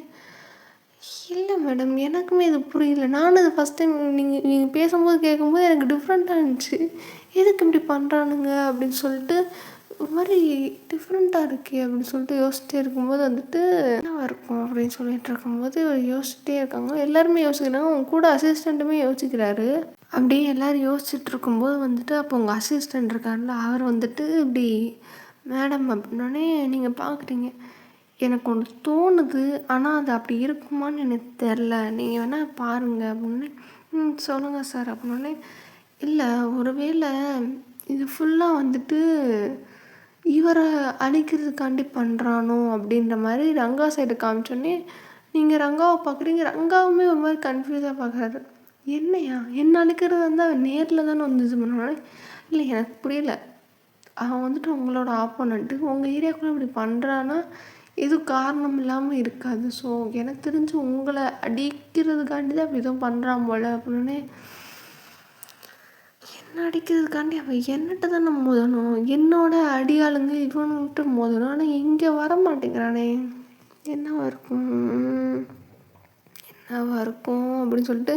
இல்லை மேடம் எனக்குமே இது புரியல. நானும் இது ஃபஸ்ட் டைம் நீங்கள் பேசும்போது கேட்கும்போது எனக்கு டிஃப்ரெண்ட்டாக இருந்துச்சு. எதுக்கு இப்படி பண்ணுறானுங்க அப்படின்னு சொல்லிட்டு ஒரு மாதிரி டிஃப்ரெண்ட்டாக இருக்கே அப்படின்னு சொல்லிட்டு யோசிச்சிட்டே இருக்கும்போது வந்துட்டு என்னவா இருக்கும் அப்படின்னு சொல்லிட்டு இருக்கும்போது யோசிச்சுட்டே இருக்காங்க. எல்லாருமே யோசிக்கிறாங்க, அவங்க கூட அசிஸ்டண்ட்டுமே யோசிக்கிறாரு. அப்படியே எல்லோரும் யோசிச்சுட்டு இருக்கும்போது வந்துட்டு அப்போ உங்கள் அசிஸ்டண்ட் இருக்காருல, அவர் வந்துட்டு இப்படி மேடம் அப்படின்னோடனே நீங்கள் பார்க்குறீங்க, எனக்கு ஒன்று தோணுது, ஆனால் அது அப்படி இருக்குமான்னு எனக்கு தெரில, நீங்கள் வேணால் பாருங்கள் அப்படின்னு. சொல்லுங்கள் சார் அப்படின்னோடனே. இல்லை ஒருவேளை இது ஃபுல்லாக வந்துட்டு இவரை அழிக்கிறதுக்காண்டி பண்ணுறானோ அப்படின்ற மாதிரி ரங்கா சைடு காமிச்சோன்னே நீங்கள் ரங்காவை பார்க்குறீங்க, ரங்காவுமே ஒரு மாதிரி கன்ஃபியூஸாக பார்க்குறாரு. என்னையா என்ன அழைக்கிறதா இருந்தால் நேரில் தானே வந்து இது பண்ணுவானே. இல்லை எனக்கு புரியல, அவன் வந்துட்டு உங்களோட ஆப்போனண்ட்டு உங்கள் ஏரியாக்குள்ளே இப்படி பண்ணுறான்னா எதுவும் காரணம் இல்லாமல் இருக்காது. ஸோ எனக்கு தெரிஞ்சு உங்களை அடிக்கிறதுக்காண்டி தான் அப்படி எதுவும் பண்ணுறான் போல் அப்படின்னு. என்ன அடிக்கிறதுக்காண்டி அவன் என்னட்ட தானே மோதணும், என்னோட அடியாளுங்க இவன்கிட்ட மோதணும். ஆனால் இங்கே வர மாட்டேங்கிறானே, என்னவா இருக்கும் என்னவா இருக்கும் அப்படின்னு சொல்லிட்டு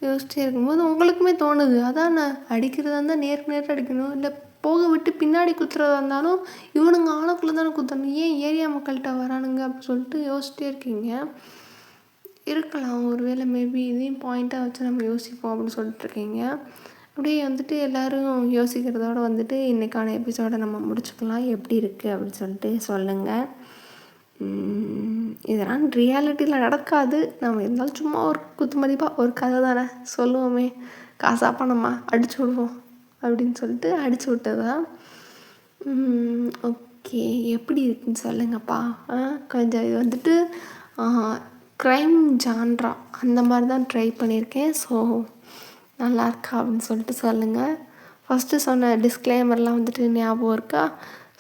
யோசிச்சே இருக்கும்போது உங்களுக்குமே தோணுது, அதான் நான் அடிக்கிறதா இருந்தால் நேருக்கு நேரம் அடிக்கணும், இல்லை போக விட்டு பின்னாடி குத்துறதா இருந்தாலும் இவனுங்க ஆளுக்குள்ளே தானே குத்தணும், ஏன் ஏரியா மக்கள்கிட்ட வரானுங்க அப்படின்னு சொல்லிட்டு யோசிச்சிட்டே இருக்கீங்க. இருக்கலாம், ஒருவேளை மேபி இதையும் பாயிண்ட்டாக வச்சு நம்ம யோசிப்போம் அப்படின்னு சொல்லிட்டு இருக்கீங்க. அப்படியே வந்துட்டு எல்லோரும் யோசிக்கிறதோட வந்துட்டு இன்றைக்கான எபிசோடை நம்ம முடிச்சுக்கலாம். எப்படி இருக்குது அப்படின்னு சொல்லிட்டு சொல்லுங்கள். இதெல்லாம் ரியாலிட்டியில் நடக்காது, நம்ம இருந்தாலும் சும்மா ஒரு குத்து மதிப்பாக ஒரு கதை தானே சொல்லுவோமே, காசா பணமா அடிச்சு விடுவோம் அப்படின்னு சொல்லிட்டு அடிச்சு விட்டதா. ஓகே, எப்படி இருக்குன்னு சொல்லுங்கப்பா. கொஞ்சம் இது வந்துட்டு க்ரைம் ஜான்ரா அந்த மாதிரி தான் ட்ரை பண்ணியிருக்கேன். ஸோ நல்லா இருக்கா அப்படின்னு சொல்லிட்டு சொல்லுங்கள். ஃபஸ்ட்டு சொன்ன டிஸ்க்ளைமர்லாம் வந்துட்டு ஞாபகம் இருக்கா?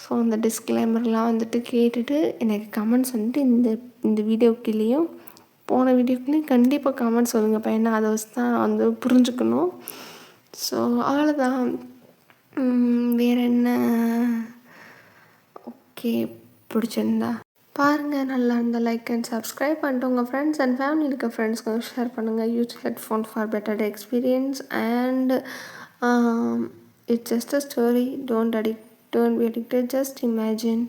ஸோ அந்த டிஸ்க்ளைமர்லாம் வந்துட்டு கேட்டுட்டு எனக்கு கமெண்ட்ஸ் வந்துட்டு இந்த வீடியோக்குள்ளேயும் போன வீடியோக்குள்ளேயும் கண்டிப்பாக கமெண்ட் சொல்லுங்கப்பா. ஏன்னா அதை வச்சு தான் வந்து புரிஞ்சுக்கணும். ஸோ அவ்வளோதான், வேறு என்ன. ஓகே, பிடிச்சிருந்தா பாருங்கள், நல்லா இருந்தால் லைக் அண்ட் சப்ஸ்கிரைப் பண்ணிட்டு உங்கள் ஃப்ரெண்ட்ஸ் அண்ட் ஃபேமிலி இருக்க ஃப்ரெண்ட்ஸ்க்கு ஷேர் பண்ணுங்கள். Use headphone for better experience and it's just a story, don't be addicted, just imagine.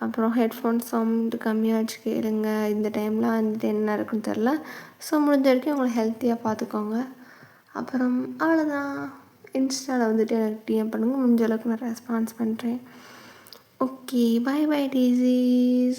அப்புறம் ஹெட்ஃபோன் சவுண்டு கம்மியாக வச்சு கேளுங்க. இந்த டைம்லாம் வந்துட்டு என்ன இருக்குன்னு தெரில. ஸோ முடிஞ்ச வரைக்கும் உங்களை ஹெல்த்தியாக பார்த்துக்கோங்க. அப்புறம் அவ்வளோதான், இன்ஸ்டாவில் வந்துட்டு எனக்கு டிஎம் பண்ணுங்கள், முடிஞ்ச அளவுக்கு நான் ரெஸ்பான்ஸ் பண்ணுறேன். Okay, bye bye daisies.